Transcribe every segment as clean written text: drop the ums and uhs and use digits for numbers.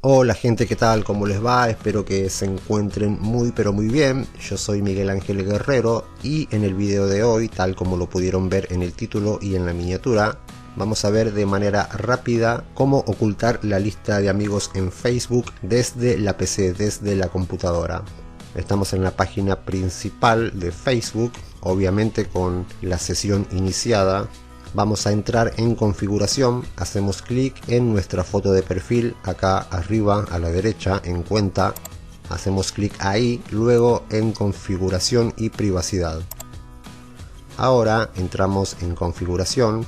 Hola gente, ¿qué tal? ¿Cómo les va? Espero que se encuentren muy pero muy bien. Yo soy Miguel Ángel Guerrero y en el video de hoy, tal como lo pudieron ver en el título y en la miniatura, vamos a ver de manera rápida cómo ocultar la lista de amigos en Facebook desde la PC, desde la computadora. Estamos en la página principal de Facebook, obviamente con la sesión iniciada. Vamos a entrar en configuración, hacemos clic en nuestra foto de perfil, acá arriba a la derecha en cuenta, hacemos clic ahí, luego en configuración y privacidad. Ahora entramos en configuración.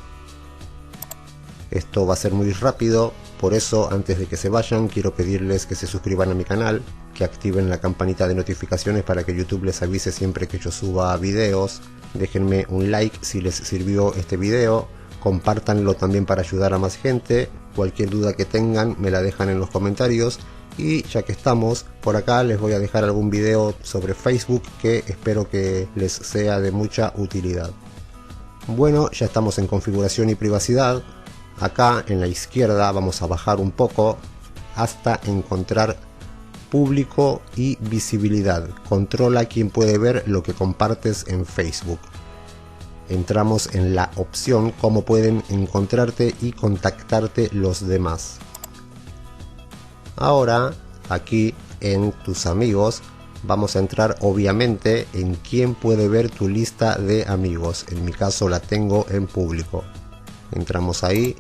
Esto va a ser muy rápido, por eso antes de que se vayan quiero pedirles que se suscriban a mi canal, que activen la campanita de notificaciones para que YouTube les avise siempre que yo suba videos. Déjenme un like si les sirvió este video, compártanlo también para ayudar a más gente. Cualquier duda que tengan me la dejan en los comentarios. Y ya que estamos por acá, les voy a dejar algún video sobre Facebook que espero que les sea de mucha utilidad. Bueno, ya estamos en configuración y privacidad. Acá en la izquierda vamos a bajar un poco hasta encontrar público y visibilidad. Controla quién puede ver lo que compartes en Facebook. Entramos en la opción cómo pueden encontrarte y contactarte los demás. Ahora aquí en tus amigos vamos a entrar obviamente en quién puede ver tu lista de amigos. En mi caso la tengo en público. Entramos ahí.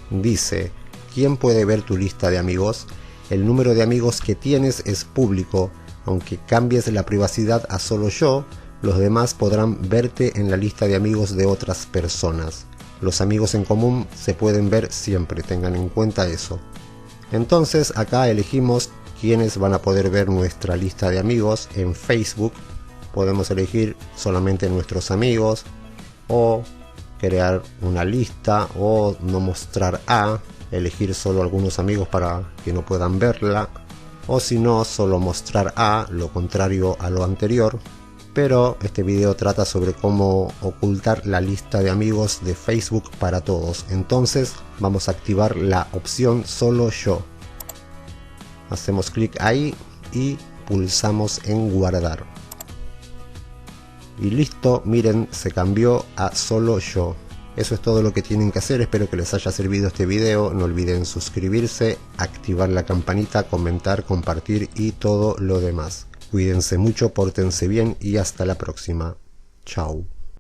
Dice quién puede ver tu lista de amigos. El número de amigos que tienes es público, aunque cambies la privacidad a solo yo, los demás podrán verte en la lista de amigos de otras personas. Los amigos en común se pueden ver siempre, tengan en cuenta eso. Entonces acá elegimos quiénes van a poder ver nuestra lista de amigos en Facebook. Podemos elegir solamente nuestros amigos, o crear una lista, o no mostrar a. Elegir solo algunos amigos para que no puedan verla, o si no, solo mostrar a, lo contrario a lo anterior. Pero este video trata sobre cómo ocultar la lista de amigos de Facebook para todos. Entonces vamos a activar la opción solo yo. Hacemos clic ahí y pulsamos en guardar. Y listo, miren, se cambió a solo yo. Eso es todo lo que tienen que hacer. Espero que les haya servido este video. No olviden suscribirse, activar la campanita, comentar, compartir y todo lo demás. Cuídense mucho, pórtense bien y hasta la próxima. Chao.